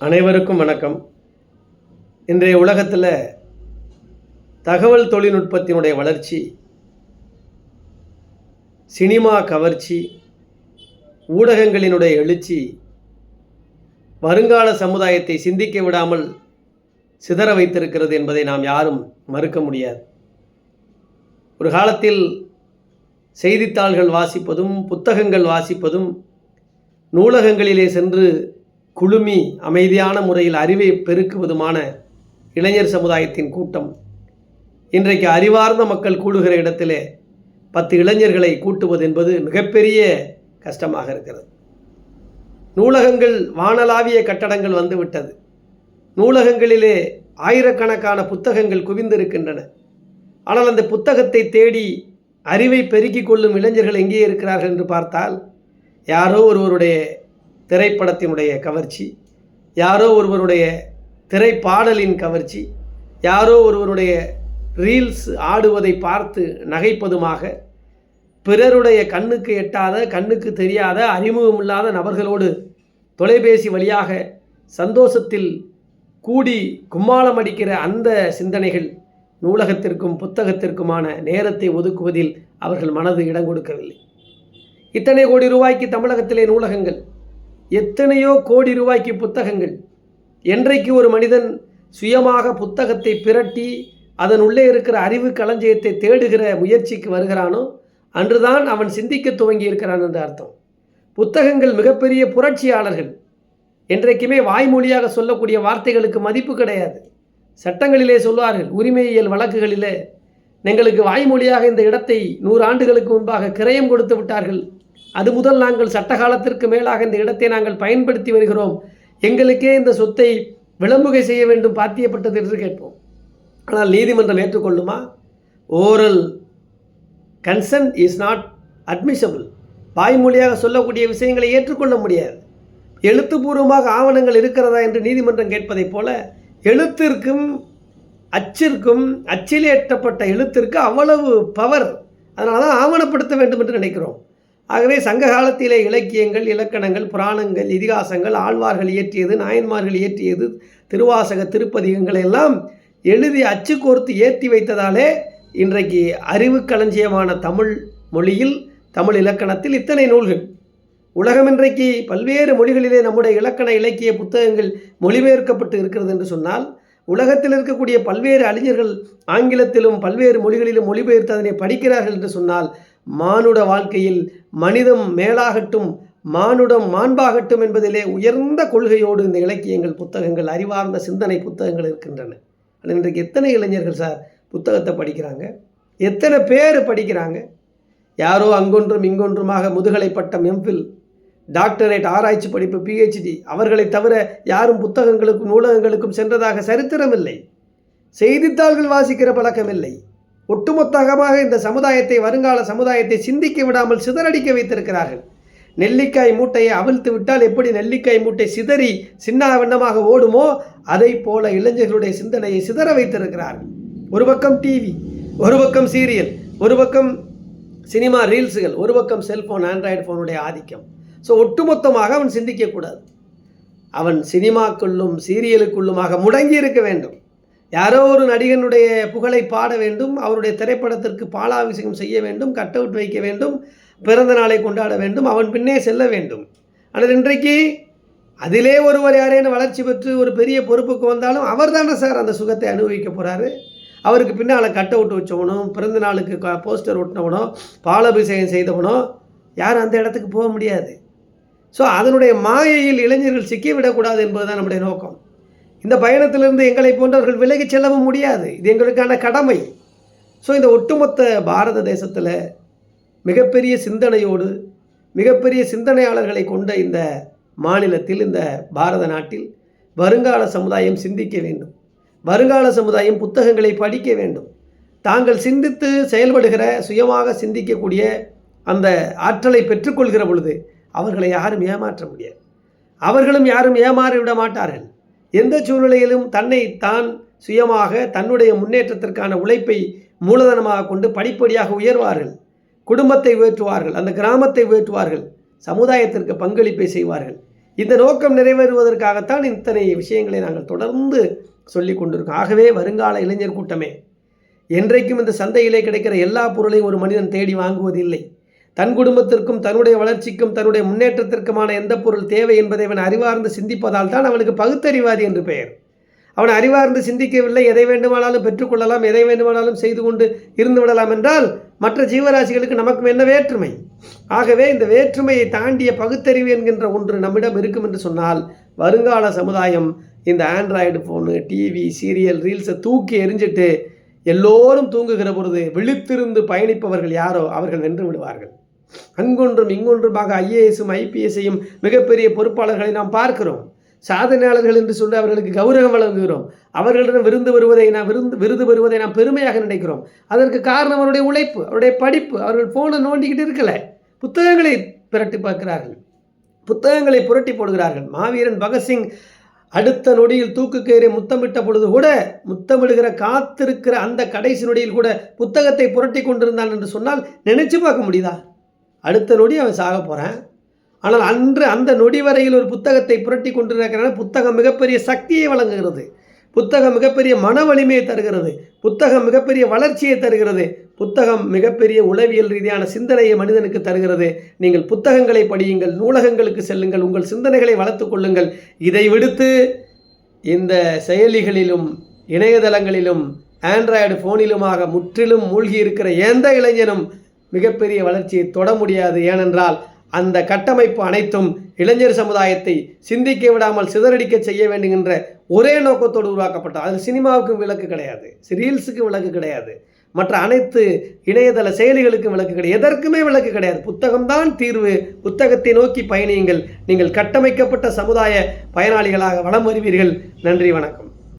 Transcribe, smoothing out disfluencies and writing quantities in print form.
அனைவருக்கும் வணக்கம். இன்றைய உலகத்தில் தகவல் தொழில்நுட்பத்தினுடைய வளர்ச்சி, சினிமா கவர்ச்சி, ஊடகங்களினுடைய எழுச்சி வருங்கால சமுதாயத்தை சிந்திக்க விடாமல் சிதற வைத்திருக்கிறது என்பதை நாம் யாரும் மறுக்க முடியாது. ஒரு காலத்தில் செய்தித்தாள்கள் வாசிப்பதும் புத்தகங்கள் வாசிப்பதும் நூலகங்களிலே சென்று குழுமி அமைதியான முறையில் அறிவை பெருக்குவதுமான இளைஞர் சமுதாயத்தின் கூட்டம் இன்றைக்கு அறிவார்ந்த மக்கள் கூடுகிற இடத்திலே 10 இளைஞர்களை கூட்டுவது என்பது மிகப்பெரிய கஷ்டமாக இருக்கிறது. நூலகங்கள் வானளாவிய கட்டடங்கள் வந்துவிட்டது. நூலகங்களிலே ஆயிரக்கணக்கான புத்தகங்கள் குவிந்திருக்கின்றன. ஆனால் அந்த புத்தகத்தை தேடி அறிவை பெருக்கிக் கொள்ளும் இளைஞர்கள் எங்கே இருக்கிறார்கள் என்று பார்த்தால், யாரோ ஒருவருடைய திரைப்படத்தினுடைய கவர்ச்சி, யாரோ ஒருவருடைய திரைப்பாடலின் கவர்ச்சி, யாரோ ஒருவருடைய ரீல்ஸ் ஆடுவதை பார்த்து நகைப்பதுமாக பிறருடைய கண்ணுக்கு எட்டாத, கண்ணுக்கு தெரியாத, அறிமுகமில்லாத நபர்களோடு தொலைபேசி வழியாக சந்தோஷத்தில் கூடி கும்மாளம் அடிக்கிற அந்த சிந்தனைகள் நூலகத்திற்கும் புத்தகத்திற்குமான நேரத்தை ஒதுக்குவதில் அவர்கள் மனது இடம் கொடுக்கவில்லை. இத்தனை கோடி ரூபாய்க்கு தமிழகத்திலே நூலகங்கள், எத்தனையோ கோடி ரூபாய்க்கு புத்தகங்கள். என்றைக்கு ஒரு மனிதன் சுயமாக புத்தகத்தை பிரட்டி அதன் உள்ளே இருக்கிற அறிவு களஞ்சியத்தை தேடுகிற முயற்சிக்கு வருகிறானோ அன்றுதான் அவன் சிந்திக்க துவங்கி இருக்கிறான் என்று அர்த்தம். புத்தகங்கள் மிகப்பெரிய புரட்சியாளர்கள். என்றைக்குமே வாய்மொழியாக சொல்லக்கூடிய வார்த்தைகளுக்கு மதிப்பு கிடையாது. சட்டங்களிலே சொல்வார்கள், உரிமையியல் வழக்குகளிலே எங்களுக்கு வாய்மொழியாக இந்த இடத்தை 100 ஆண்டுகளுக்கு முன்பாக கிரயம் கொடுத்து விட்டார்கள், அது முதல் நாங்கள் சட்டகாலத்திற்கு மேலாக இந்த இடத்தை நாங்கள் பயன்படுத்தி வருகிறோம், எங்களுக்கே இந்த சொத்தை விளம்புகை செய்ய வேண்டும் பாத்தியப்பட்டது என்று கேட்போம். ஆனால் நீதிமன்றம் ஏற்றுக்கொள்ளுமா? Oral consent is not admissible. வாய்மொழியாக சொல்லக்கூடிய விஷயங்களை ஏற்றுக்கொள்ள முடியாது. எழுத்துப்பூர்வமாக ஆவணங்கள் இருக்கிறதா என்று நீதிமன்றம் கேட்பதைப் போல எழுத்திற்கும் அச்சிற்கும், அச்சிலே எட்டப்பட்ட எழுத்திற்கு அவ்வளவு பவர். அதனால தான் ஆவணப்படுத்த வேண்டும் என்று நினைக்கிறோம். ஆகவே சங்க காலத்திலே இலக்கியங்கள், இலக்கணங்கள், புராணங்கள், இதிகாசங்கள், ஆழ்வார்கள் இயற்றியது, நாயன்மார்கள் இயற்றியது, திருவாசக திருப்பதிகங்களை எல்லாம் எழுதி அச்சு கோர்த்து ஏற்றி வைத்ததாலே இன்றைக்கு அறிவு களஞ்சியமான தமிழ் மொழியில், தமிழ் இலக்கணத்தில் இத்தனை நூல்கள். உலகம் இன்றைக்கு பல்வேறு மொழிகளிலே நம்முடைய இலக்கண இலக்கிய புத்தகங்கள் மொழிபெயர்க்கப்பட்டு இருக்கிறது என்று சொன்னால், உலகத்தில் இருக்கக்கூடிய பல்வேறு அறிஞர்கள் ஆங்கிலத்திலும் பல்வேறு மொழிகளிலும் மொழிபெயர்த்து அதனை படிக்கிறார்கள் என்று சொன்னால், மானுட வாழ்க்கையில் மனிதம் மேலாகட்டும், மானுடம் மாண்பாகட்டும் என்பதிலே உயர்ந்த கொள்கையோடு இந்த இலக்கியங்கள், புத்தகங்கள், அறிவார்ந்த சிந்தனை புத்தகங்கள் இருக்கின்றன. ஆனால் இன்றைக்கு எத்தனை இளைஞர்கள் சார் புத்தகத்தை படிக்கிறாங்க? எத்தனை பேர் படிக்கிறாங்க? யாரோ அங்கொன்றும் இங்கொன்றுமாக முதுகலை பட்டம், எம்ஃபில், டாக்டரேட், ஆராய்ச்சி படிப்பு, PhD, அவர்களை தவிர யாரும் புத்தகங்களுக்கும் நூலகங்களுக்கும் சென்றதாக சரித்திரமில்லை. செய்தித்தாள்கள் வாசிக்கிற பழக்கமில்லை. ஒட்டுமொத்தமாக இந்த சமுதாயத்தை, வருங்கால சமுதாயத்தை சிந்திக்க விடாமல் சிதறடிக்க வைத்திருக்கிறார்கள். நெல்லிக்காய் மூட்டையை அவிழ்த்து விட்டால் எப்படி நெல்லிக்காய் மூட்டை சிதறி சின்ன வண்ணமாக ஓடுமோ அதை போல இளைஞர்களுடைய சிந்தனையை சிதற வைத்திருக்கிறார்கள். ஒரு பக்கம் டிவி, ஒரு பக்கம் சீரியல், ஒரு பக்கம் சினிமா ரீல்ஸுகள், ஒரு பக்கம் செல்ஃபோன், ஆண்ட்ராய்டு ஃபோனுடைய ஆதிக்கம். ஸோ ஒட்டுமொத்தமாக அவன் சிந்திக்கக்கூடாது. அவன் சினிமாக்குள்ளும் சீரியலுக்குள்ளுமாக முடங்கி இருக்க வேண்டும். யாரோ ஒரு நடிகனுடைய புகழை பாட வேண்டும், அவருடைய திரைப்படத்திற்கு பாலாபிஷேகம் செய்ய வேண்டும், கட் அவுட் வைக்க வேண்டும், பிறந்த நாளை கொண்டாட வேண்டும், அவன் பின்னே செல்ல வேண்டும். ஆனால் இன்றைக்கு அதிலே ஒருவர் யாரேனும் வளர்ச்சி பெற்று ஒரு பெரிய பொறுப்புக்கு வந்தாலும் அவர் தானே சார் அந்த சுகத்தை அனுபவிக்க போகிறாரு. அவருக்கு பின்னால் கட் அவுட் வச்சவனும், பிறந்த நாளுக்கு போஸ்டர் ஒட்டினவனோ, பாலாபிஷேகம் செய்தவனோ யாரும் அந்த இடத்துக்கு போக முடியாது. ஸோ அதனுடைய மாயையில் இளைஞர்கள் சிக்கிவிடக்கூடாது என்பதுதான் நம்முடைய நோக்கம். இந்த பயணத்திலிருந்து எங்களை போன்றவர்கள் விலகி செல்லவும் முடியாது. இது எங்களுக்கான கடமை. ஸோ இந்த ஒட்டுமொத்த பாரத தேசத்தில் மிகப்பெரிய சிந்தனையோடு, மிகப்பெரிய சிந்தனையாளர்களை கொண்ட இந்த மாநிலத்தில், இந்த பாரத நாட்டில் வருங்கால சமுதாயம் சிந்திக்க வேண்டும். வருங்கால சமுதாயம் புத்தகங்களை படிக்க வேண்டும். தாங்கள் சிந்தித்து செயல்படுகிற, சுயமாக சிந்திக்கக்கூடிய அந்த ஆற்றலை பெற்றுக்கொள்கிற பொழுது அவர்களை யாரும் ஏமாற்ற முடியாது. அவர்களும் யாரும் ஏமாறிவிட மாட்டார்கள். எந்த சூழ்நிலையிலும் தன்னை தான் சுயமாக தன்னுடைய முன்னேற்றத்திற்கான உழைப்பை மூலதனமாக கொண்டு படிப்படியாக உயர்வார்கள். குடும்பத்தை உயர்த்துவார்கள், அந்த கிராமத்தை உயர்த்துவார்கள், சமுதாயத்திற்கு பங்களிப்பை செய்வார்கள். இந்த நோக்கம் நிறைவேறுவதற்காகத்தான் இத்தனை விஷயங்களை நாங்கள் தொடர்ந்து சொல்லி கொண்டிருக்கோம். ஆகவே வருங்கால இளைஞர் கூட்டமே, என்றைக்கும் இந்த சந்தையிலே கிடைக்கிற எல்லா பொருளையும் ஒரு மனிதன் தேடி வாங்குவதில்லை. தன் குடும்பத்திற்கும் தன்னுடைய வளர்ச்சிக்கும் தன்னுடைய முன்னேற்றத்திற்குமான எந்த பொருள் தேவை என்பதை அவன் அறிவார்ந்து சிந்திப்பதால் தான் அவனுக்கு பகுத்தறிவாதி என்று பெயர். அவன் அறிவார்ந்து சிந்திக்கவில்லை, எதை வேண்டுமானாலும் பெற்றுக்கொள்ளலாம், எதை வேண்டுமானாலும் செய்து கொண்டு இருந்து விடலாம் என்றால் மற்ற ஜீவராசிகளுக்கு நமக்கும் என்ன வேற்றுமை? ஆகவே இந்த வேற்றுமையை தாண்டிய பகுத்தறிவு என்கின்ற ஒன்று நம்மிடம் இருக்கும் என்று சொன்னால் வருங்கால சமுதாயம் இந்த ஆண்ட்ராய்டு ஃபோனு, டிவி, சீரியல், ரீல்ஸை தூக்கி எறிஞ்சிட்டு எல்லோரும் தூங்குகிற பொழுது விழித்திருந்து பயணிப்பவர்கள் யாரோ அவர்கள் வென்று விடுவார்கள். அங்கொன்றும் இங்கொன்றுமாக ஐஏஎஸும் ஐபிஎஸ்ஸையும் மிகப்பெரிய பொறுப்பாளர்களை நாம் பார்க்கிறோம். சாதனையாளர்கள் என்று சொல்லி அவர்களுக்கு கௌரவம் வழங்குகிறோம். அவர்களிடம் விருது பெறுவதை நாம் பெருமையாக நினைக்கிறோம். அதற்கு காரணம் அவருடைய உழைப்பு, அவருடைய படிப்பு. அவர்கள் ஃபோனை நோண்டிக்கிட்டு இருக்கலை, புத்தகங்களை பிரட்டி பார்க்கிறார்கள், புத்தகங்களை புரட்டி போடுகிறார்கள். மாவீரன் பகத்சிங் அடுத்த நொடியில் தூக்கு கயிறை முத்தமிட்ட பொழுது கூட, முத்தமிடுகிற காத்திருக்கிற அந்த கடைசி நொடியில் கூட புத்தகத்தை புரட்டி கொண்டிருந்தான் என்று சொன்னால் நினைச்சு பார்க்க முடியுதா? அடுத்த நொடி அவன் சாக போகிறான். ஆனால் அன்று அந்த நொடி வரையில் ஒரு புத்தகத்தை புரட்டி கொண்டிருக்கிறான. புத்தகம் மிகப்பெரிய சக்தியை வழங்குகிறது, புத்தகம் மிகப்பெரிய மன வலிமையை தருகிறது, புத்தகம் மிகப்பெரிய வளர்ச்சியை தருகிறது, புத்தகம் மிகப்பெரிய உளவியல் ரீதியான சிந்தனையை மனிதனுக்கு தருகிறது. நீங்கள் புத்தகங்களை படியுங்கள், நூலகங்களுக்கு செல்லுங்கள், உங்கள் சிந்தனைகளை வளர்த்து கொள்ளுங்கள். இதை விடுத்து இந்த செயலிகளிலும் இணையதளங்களிலும் ஆண்ட்ராய்டு ஃபோனிலுமாக முற்றிலும் மூழ்கி இருக்கிற எந்த இளைஞனும் மிகப்பெரிய வளர்ச்சியை தொட முடியாது. ஏனென்றால் அந்த கட்டமைப்பு அனைத்தும் இளைஞர் சமுதாயத்தை சிந்திக்க விடாமல் சிதறடிக்க செய்ய வேண்டுகின்ற ஒரே நோக்கத்தோடு உருவாக்கப்பட்டது. அது சினிமாவுக்கும் விலக்கு கிடையாது, ரீல்ஸுக்கும் விலக்கு கிடையாது, மற்ற அனைத்து இணையதள செயலிகளுக்கும் விலக்கு கிடையாது, எதற்குமே விலக்கு கிடையாது. புத்தகம்தான் தீர்வு. புத்தகத்தை நோக்கி பயணியுங்கள். நீங்கள் கட்டமைக்கப்பட்ட சமுதாய பயனாளிகளாக வலம் வருவீர்கள். நன்றி, வணக்கம்.